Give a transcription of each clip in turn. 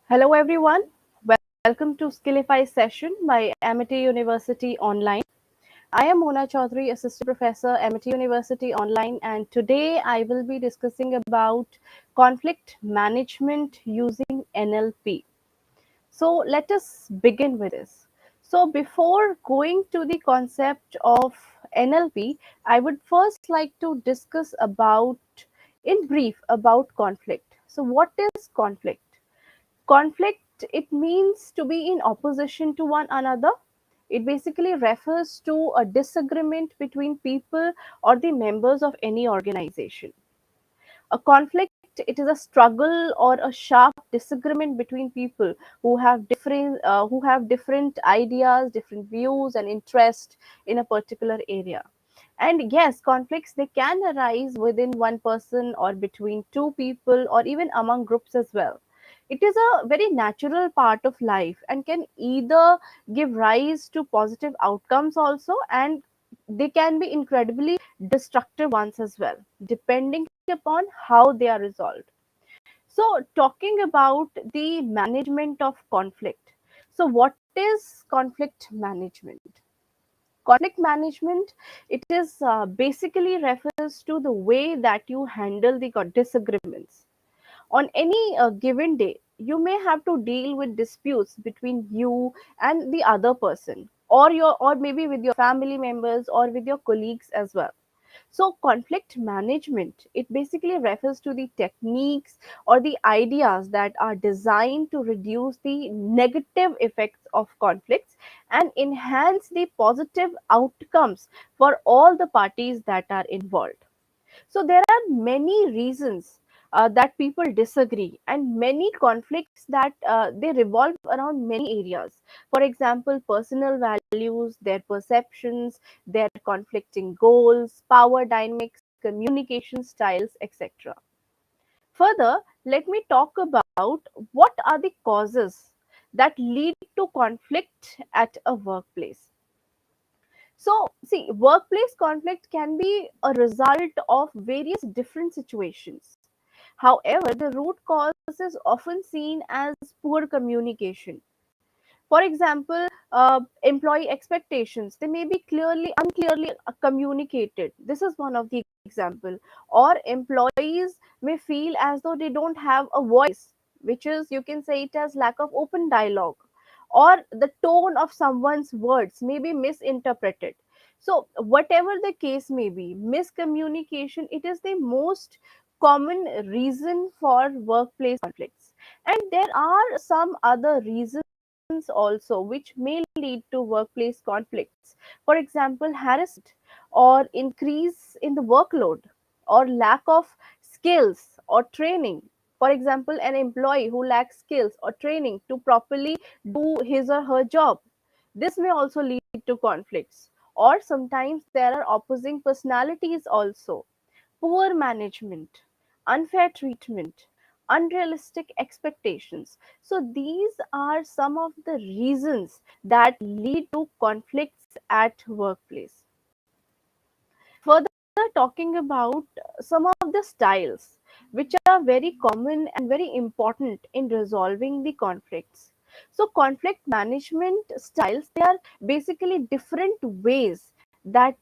Hello everyone. Welcome to Skillify session by Amity University Online. I am Mona Chaudhary, Assistant Professor, Amity University Online, and today I will be discussing about conflict management using NLP. So let us begin with this. So before going to the concept of NLP, I would first like to discuss about in brief about conflict. So what is conflict? Conflict, it means to be in opposition to one another. It basically refers to a disagreement between people or the members of any organization. A conflict, it is a struggle or a sharp disagreement between people who have different ideas, different views and interest in a particular area. And yes, conflicts, they can arise within one person or between two people or even among groups as well. It is a very natural part of life and can either give rise to positive outcomes also, and they can be incredibly destructive ones as well, depending upon how they are resolved. So, talking about the management of conflict. So, what is conflict management? Conflict management, it is basically refers to the way that you handle the disagreements on any given day. You may have to deal with disputes between you and the other person, or maybe with your family members or with your colleagues as well. So conflict management, it basically refers to the techniques or the ideas that are designed to reduce the negative effects of conflicts and enhance the positive outcomes for all the parties that are involved. So there are many reasons that people disagree, and many conflicts that they revolve around many areas. For example, personal values, their perceptions, their conflicting goals, power dynamics, communication styles, etc. Further, let me talk about what are the causes that lead to conflict at a workplace. So, see, workplace conflict can be a result of various different situations. However, the root cause is often seen as poor communication. For example, employee expectations, they may be unclearly communicated. This is one of the example. Or employees may feel as though they don't have a voice, which is, you can say it as lack of open dialogue. Or the tone of someone's words may be misinterpreted. So whatever the case may be, miscommunication, it is the most common reason for workplace conflicts. And there are some other reasons also which may lead to workplace conflicts. For example, harassment or increase in the workload or lack of skills or training. For example, an employee who lacks skills or training to properly do his or her job. This may also lead to conflicts. Or sometimes there are opposing personalities also. Poor management, unfair treatment, unrealistic expectations. So, these are some of the reasons that lead to conflicts at workplace. Further, talking about some of the styles which are very common and very important in resolving the conflicts. So, conflict management styles, they are basically different ways that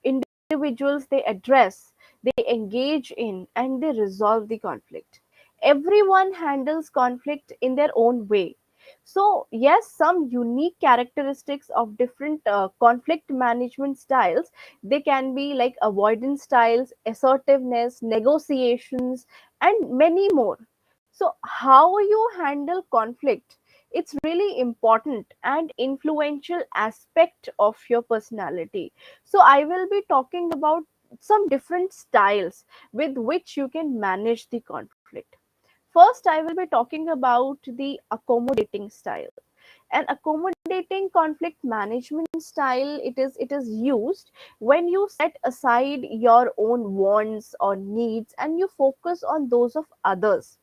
individuals they address, they engage in, and they resolve the conflict. Everyone handles conflict in their own way. So, yes, some unique characteristics of different conflict management styles, they can be like avoidance styles, assertiveness, negotiations, and many more. So, how you handle conflict, it's really important and influential aspect of your personality. So, I will be talking about some different styles with which you can manage the conflict. First, I will be talking about the accommodating style. An accommodating conflict management style, it is used when you set aside your own wants or needs and you focus on those of others.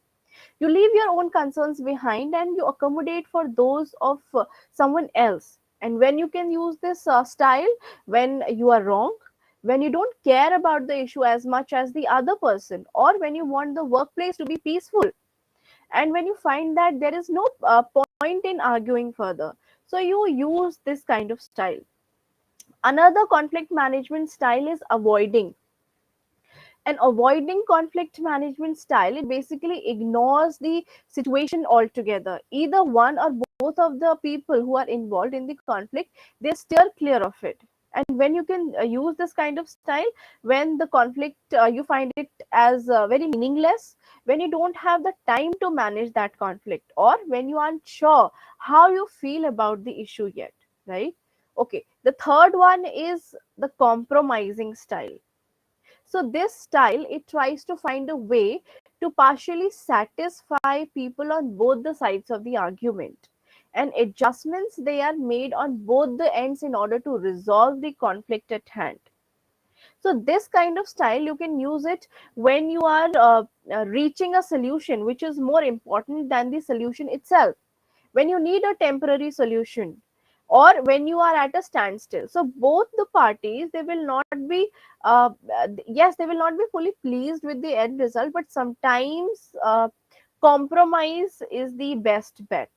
You leave your own concerns behind and you accommodate for those of someone else. And when you can use this style, when you are wrong, when you don't care about the issue as much as the other person, or when you want the workplace to be peaceful, And when you find that there is no point in arguing further, so you use this kind of style. Another conflict management style is avoiding. And avoiding conflict management style, it basically ignores the situation altogether. Either one or both of the people who are involved in the conflict, they steer clear of it. And when you can use this kind of style, when the conflict you find it as very meaningless, when you don't have the time to manage that conflict, or when you aren't sure how you feel about the issue yet, right? Okay, the third one is the compromising style. So this style, it tries to find a way to partially satisfy people on both the sides of the argument. And adjustments, they are made on both the ends in order to resolve the conflict at hand. So this kind of style, you can use it when you are reaching a solution which is more important than the solution itself, when you need a temporary solution, or when you are at a standstill. So both the parties, they will not be yes, they will not be fully pleased with the end result, but sometimes compromise is the best bet.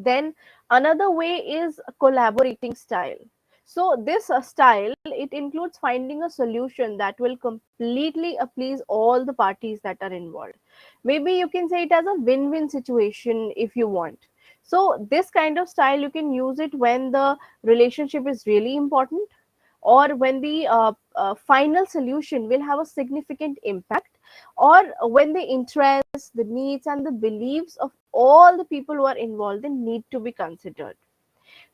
Then another way is collaborating style. So this style, it includes finding a solution that will completely please all the parties that are involved. Maybe you can say it as a win-win situation if you want. So this kind of style, you can use it when the relationship is really important, or when the final solution will have a significant impact, or when the interests, the needs, and the beliefs of all the people who are involved in need to be considered.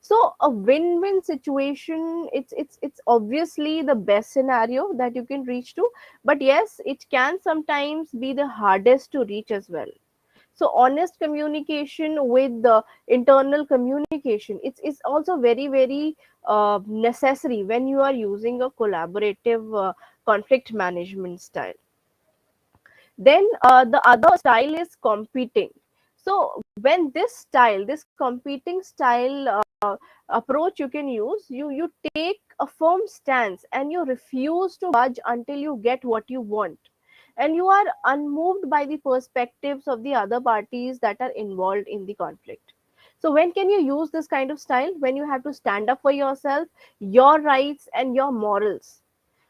So a win-win situation, it's obviously the best scenario that you can reach to, but yes, it can sometimes be the hardest to reach as well. So honest communication with the internal communication, it's also very, very necessary when you are using a collaborative conflict management style. Then the other style is competing. So when this competing style approach you can use, you take a firm stance and you refuse to budge until you get what you want, and you are unmoved by the perspectives of the other parties that are involved in the conflict. So when can you use this kind of style? When you have to stand up for yourself, your rights, and your morals.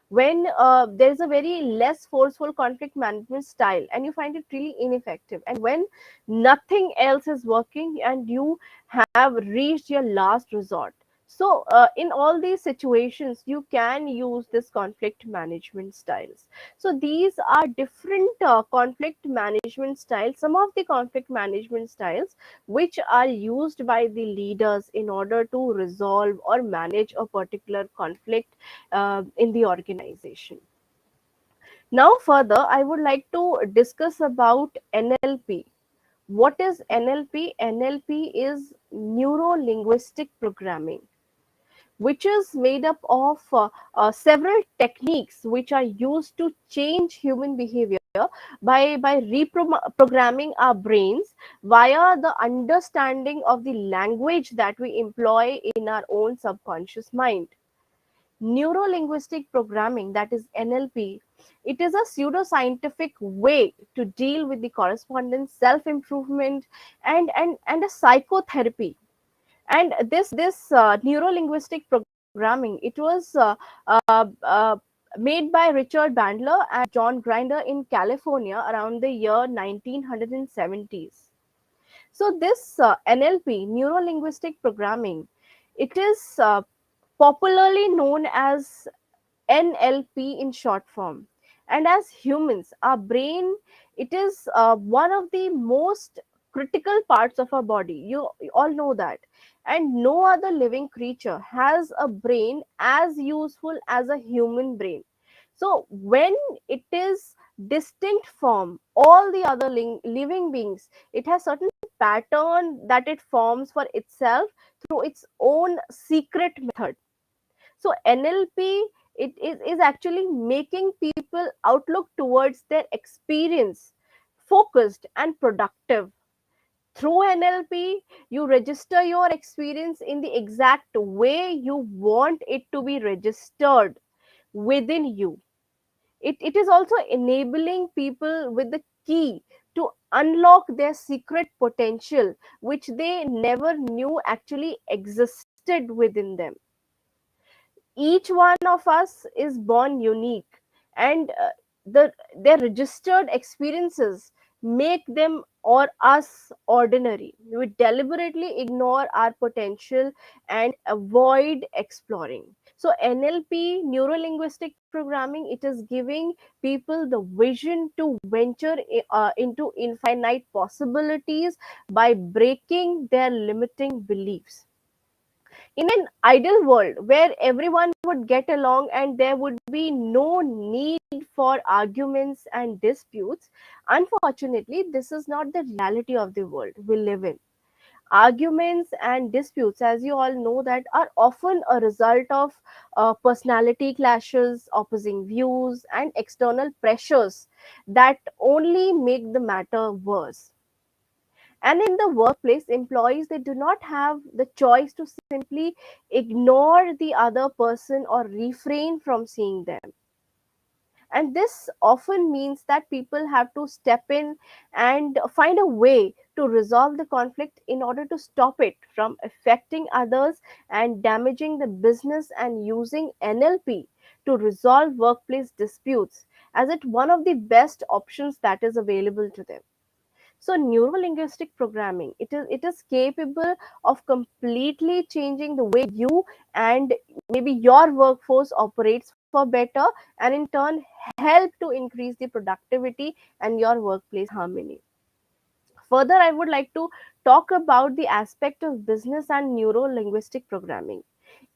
When there is a very less forceful conflict management style and you find it really ineffective, and when nothing else is working and you have reached your last resort. So in all these situations, you can use this conflict management styles. So these are different conflict management styles, some of the conflict management styles which are used by the leaders in order to resolve or manage a particular conflict in the organization. Now, further, I would like to discuss about NLP. What is NLP? NLP is neuro linguistic programming, which is made up of several techniques which are used to change human behavior by reprogramming our brains via the understanding of the language that we employ in our own subconscious mind. Neuro-linguistic programming, that is NLP, it is a pseudoscientific way to deal with the correspondence, self-improvement, and a psychotherapy. And this neuro-linguistic programming, it was uh, uh, made by Richard Bandler and John Grinder in California around the year 1970s. So this NLP, neuro-linguistic programming, it is popularly known as NLP in short form. And as humans, our brain, it is one of the most critical parts of our body. You all know that. And no other living creature has a brain as useful as a human brain. So when it is distinct from all the other living beings, it has certain pattern that it forms for itself through its own secret method. So NLP, is actually making people outlook towards their experience focused and productive. Through NLP, you register your experience in the exact way you want it to be registered within you. It is also enabling people with the key to unlock their secret potential, which they never knew actually existed within them. Each one of us is born unique, and their registered experiences make them or us ordinary. We deliberately ignore our potential and avoid exploring. So NLP, neuro linguistic programming, it is giving people the vision to venture into infinite possibilities by breaking their limiting beliefs. In an ideal world where everyone would get along and there would be no need for arguments and disputes, unfortunately, this is not the reality of the world we live in. Arguments and disputes, as you all know, that are often a result of personality clashes, opposing views, and external pressures that only make the matter worse. And in the workplace, employees, they do not have the choice to simply ignore the other person or refrain from seeing them. And this often means that people have to step in and find a way to resolve the conflict in order to stop it from affecting others and damaging the business, and using NLP to resolve workplace disputes as it one of the best options that is available to them. So neurolinguistic programming, it is capable of completely changing the way you and maybe your workforce operates for better, and in turn help to increase the productivity and your workplace harmony. Further, I would like to talk about the aspect of business and neuro linguistic programming.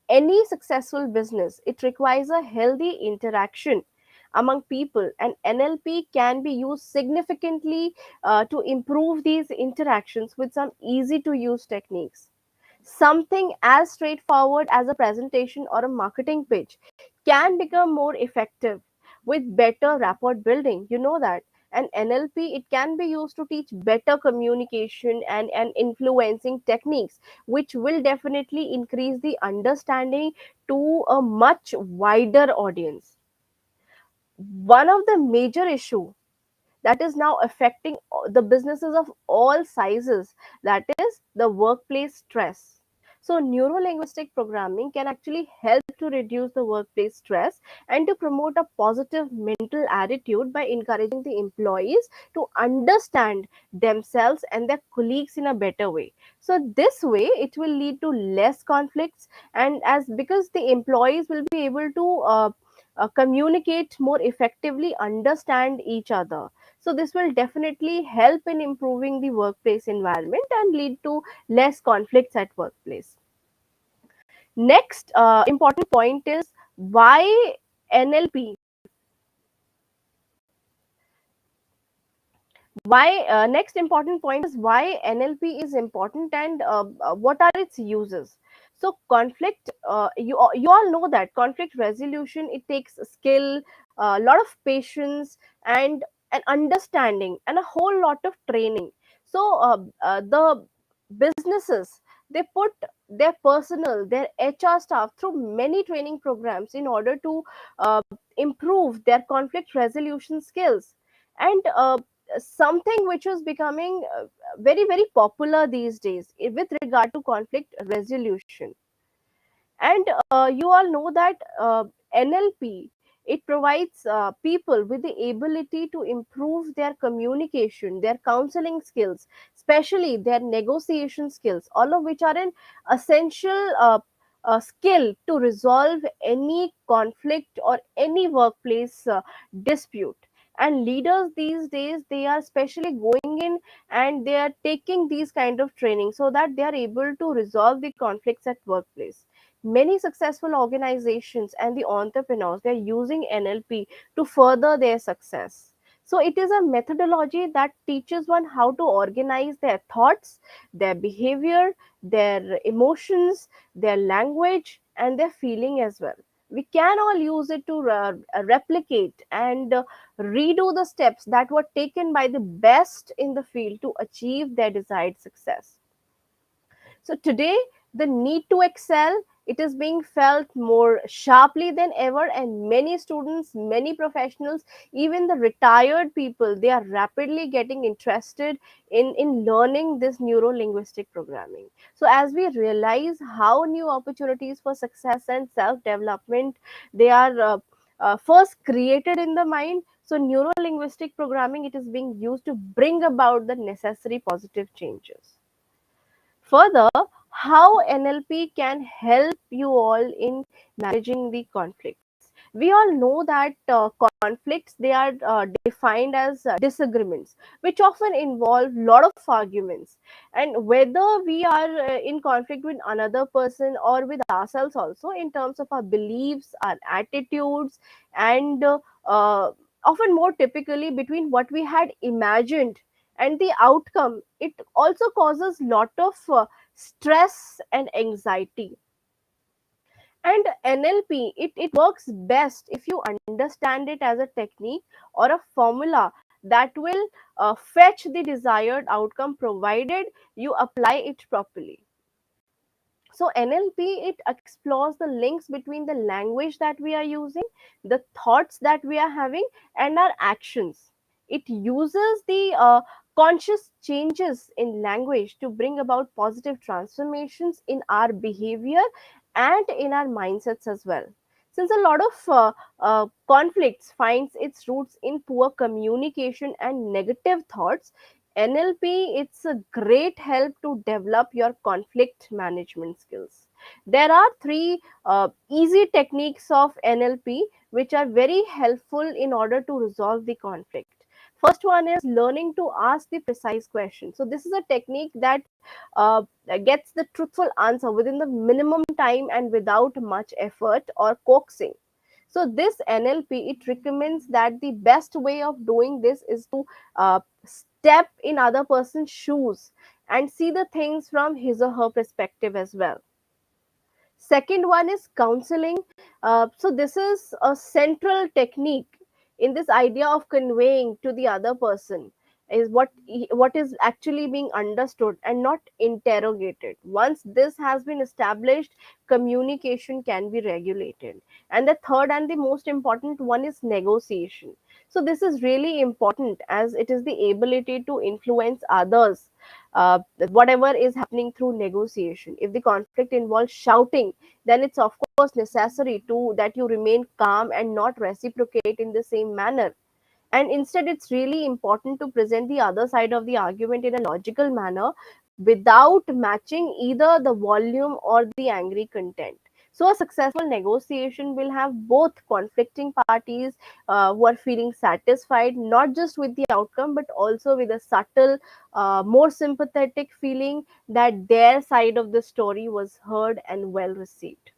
Any successful business, it requires a healthy interaction among people, and NLP can be used significantly to improve these interactions with some easy to use techniques. Something as straightforward as a presentation or a marketing pitch can become more effective with better rapport building. You know that. And NLP, it can be used to teach better communication and influencing techniques, which will definitely increase the understanding to a much wider audience. One of the major issue that is now affecting the businesses of all sizes, that is the workplace stress. So neurolinguistic programming can actually help to reduce the workplace stress and to promote a positive mental attitude by encouraging the employees to understand themselves and their colleagues in a better way. So this way it will lead to less conflicts, and as because the employees will be able to communicate more effectively, understand each other. So this will definitely help in improving the workplace environment and lead to less conflicts at workplace. Next important point is why NLP. Why Next important point is why NLP is important, and what are its uses. So conflict, you all know that conflict resolution, it takes skill, a lot of patience, and an understanding, and a whole lot of training. So the businesses, they put their personnel, their HR staff through many training programs in order to uh, improve their conflict resolution skills. And something which is becoming very very popular these days with regard to conflict resolution. And you all know that NLP, it provides people with the ability to improve their communication, their counseling skills, especially their negotiation skills, all of which are an essential skill to resolve any conflict or any workplace dispute. And leaders these days, they are especially going in and they are taking these kind of training so that they are able to resolve the conflicts at workplace. Many successful organizations and the entrepreneurs, they're using NLP to further their success. So it is a methodology that teaches one how to organize their thoughts, their behavior, their emotions, their language, and their feeling as well. We can all use it to replicate and redo the steps that were taken by the best in the field to achieve their desired success. So today, the need to excel, It is being felt more sharply than ever, and many students, many professionals, even the retired people, they are rapidly getting interested in learning this neuro linguistic programming. So as we realize how new opportunities for success and self development, they are first created in the mind. So neuro linguistic programming, it is being used to bring about the necessary positive changes. Further, how NLP can help you all in managing the conflicts. We all know that conflicts, they are defined as disagreements, which often involve lot of arguments. And whether we are in conflict with another person or with ourselves also, in terms of our beliefs, our attitudes, and often more typically between what we had imagined and the outcome, it also causes lot of stress and anxiety. And NLP, it works best if you understand it as a technique or a formula that will fetch the desired outcome, provided you apply it properly. So NLP, it explores the links between the language that we are using, the thoughts that we are having, and our actions. It uses the conscious changes in language to bring about positive transformations in our behavior and in our mindsets as well. Since a lot of conflicts finds its roots in poor communication and negative thoughts, NLP, it's a great help to develop your conflict management skills. There are three easy techniques of NLP which are very helpful in order to resolve the conflict. First one is learning to ask the precise question. So this is a technique that uh, gets the truthful answer within the minimum time and without much effort or coaxing. So this NLP, it recommends that the best way of doing this is to step in other person's shoes and see the things from his or her perspective as well. Second one is counseling. So this is a central technique in this idea of conveying to the other person is what is actually being understood and not interrogated. Once this has been established, communication can be regulated. And the third and the most important one is negotiation. So this is really important as it is the ability to influence others, whatever is happening through negotiation. If the conflict involves shouting, then it's of course necessary to that you remain calm and not reciprocate in the same manner. And instead, it's really important to present the other side of the argument in a logical manner without matching either the volume or the angry content. So a successful negotiation will have both conflicting parties who are feeling satisfied not just with the outcome but also with a subtle, more sympathetic feeling that their side of the story was heard and well received.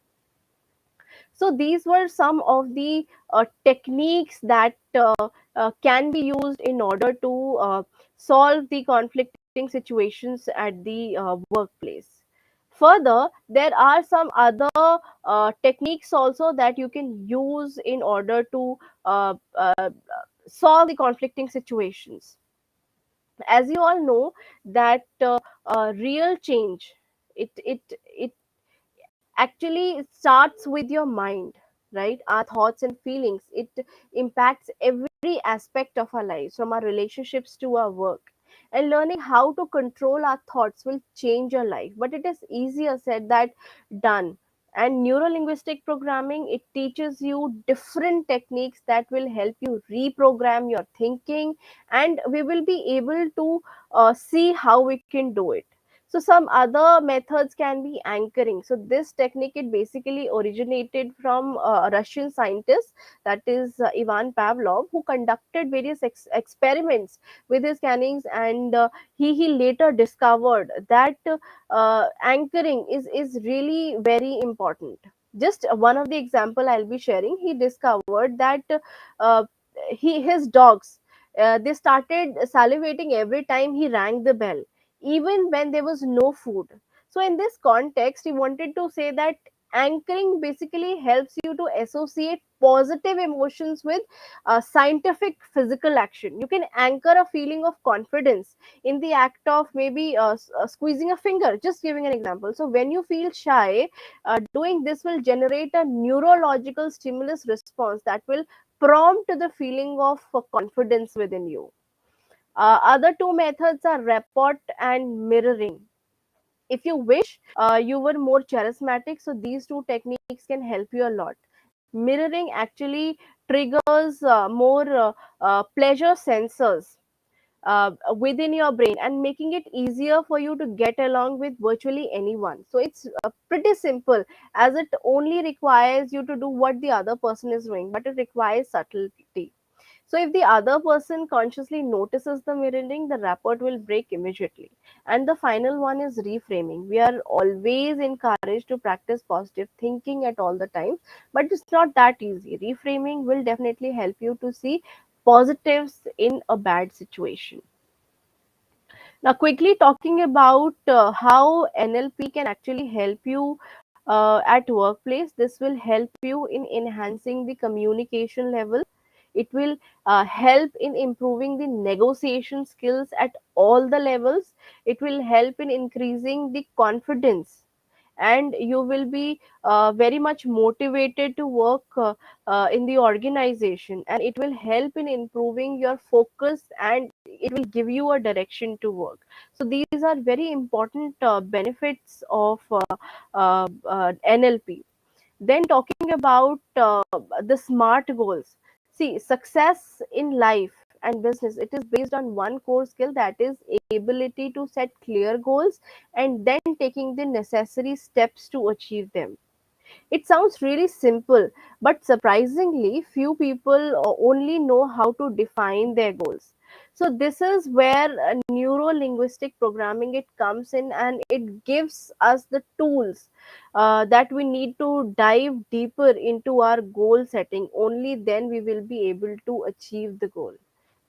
So these were some of the techniques that can be used in order to solve the conflicting situations at the workplace. Further, there are some other techniques also that you can use in order to solve the conflicting situations. As you all know that real change, it actually it starts with your mind, right? Our thoughts and feelings, it impacts every aspect of our lives, from our relationships to our work. And learning how to control our thoughts will change your life, but it is easier said than done. And neuro linguistic programming, it teaches you different techniques that will help you reprogram your thinking, and we will be able to see how we can do it. So some other methods can be anchoring. So this technique, it basically originated from a Russian scientist, that is Ivan Pavlov, who conducted various experiments with his cannings, and he later discovered that anchoring is really very important. Just one of the example I'll be sharing. He discovered that uh, his dogs, they started salivating every time he rang the bell, even when there was no food. So in this context, he wanted to say that anchoring basically helps you to associate positive emotions with scientific physical action. You can anchor a feeling of confidence in the act of maybe squeezing a finger, just giving an example. So when you feel shy, doing this will generate a neurological stimulus response that will prompt the feeling of confidence within you. Other two methods are rapport and mirroring. If you wish you were more charismatic, so these two techniques can help you a lot. Mirroring actually triggers more pleasure sensors within your brain and making it easier for you to get along with virtually anyone. So it's pretty simple, as it only requires you to do what the other person is doing, but it requires subtlety. So if the other person consciously notices the mirroring, the rapport will break immediately. And the final one is reframing. We are always encouraged to practice positive thinking at all the times, but it's not that easy. Reframing will definitely help you to see positives in a bad situation. Now, quickly talking about how NLP can actually help you at workplace, this will help you in enhancing the communication level. It will help in improving the negotiation skills at all the levels. It will help in increasing the confidence, and you will be very much motivated to work in the organization, and it will help in improving your focus, and it will give you a direction to work. So these are very important benefits of NLP. Then talking about the smart goals. See, success in life and business, it is based on one core skill, that is ability to set clear goals and then taking the necessary steps to achieve them. It sounds really simple, but surprisingly, few people only know how to define their goals. So this is where neuro linguistic programming it comes in, and it gives us the tools that we need to dive deeper into our goal setting. Only then we will be able to achieve the goal.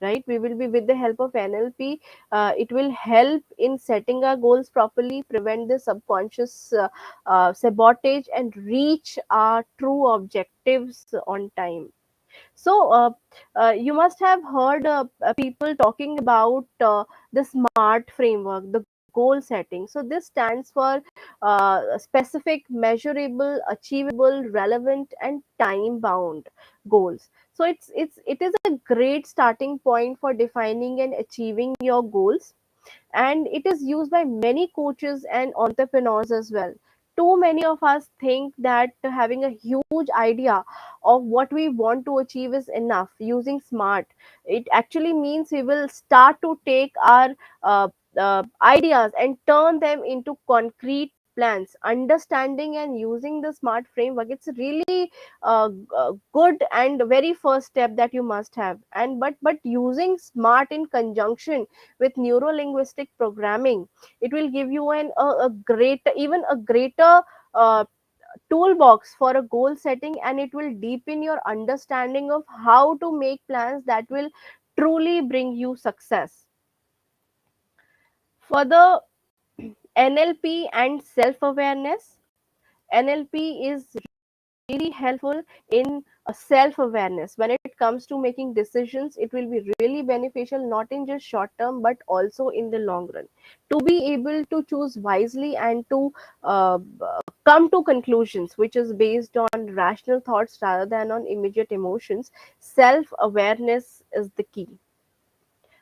Right? We will be with the help of NLP. It will help in setting our goals properly, prevent the subconscious sabotage, and reach our true objectives on time. So, you must have heard people talking about the SMART framework, the goal setting. So, this stands for specific, measurable, achievable, relevant, and time bound goals. So, it is a great starting point for defining and achieving your goals, and it is used by many coaches and entrepreneurs as well. Too many of us think that having a huge idea of what we want to achieve is enough. Using smart, it actually means we will start to take our ideas and turn them into concrete plans. Understanding and using the smart framework, it's really good and very first step that you must have. And but using smart in conjunction with neuro linguistic programming, it will give you a great, even a greater uh, toolbox for a goal setting, and it will deepen your understanding of how to make plans that will truly bring you success. For the NLP and self awareness, NLP is really helpful in self awareness. When it comes to making decisions, it will be really beneficial, not in just short term but also in the long run, to be able to choose wisely and to come to conclusions which is based on rational thoughts rather than on immediate emotions. Self awareness is the key.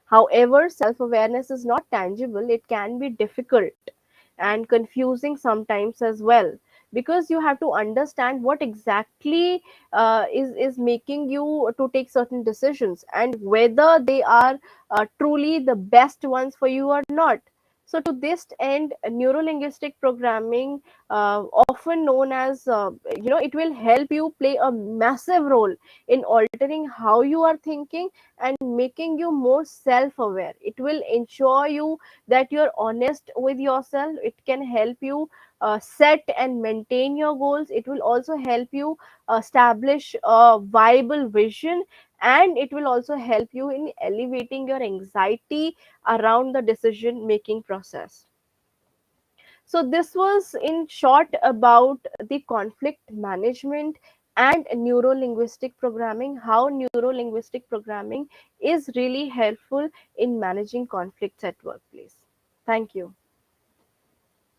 However, self awareness is not tangible. It can be difficult and confusing sometimes as well, because you have to understand what exactly is making you to take certain decisions, and whether they are truly the best ones for you or not. So to this end, neurolinguistic programming, often known as it will help you play a massive role in altering how you are thinking and making you more self aware. It will ensure you that you're honest with yourself. It can help you set and maintain your goals. It will also help you establish a viable vision, and it will also help you in elevating your anxiety around the decision making process. So this was in short about the conflict management and neuro linguistic programming, how neuro linguistic programming is really helpful in managing conflicts at workplace. Thank you.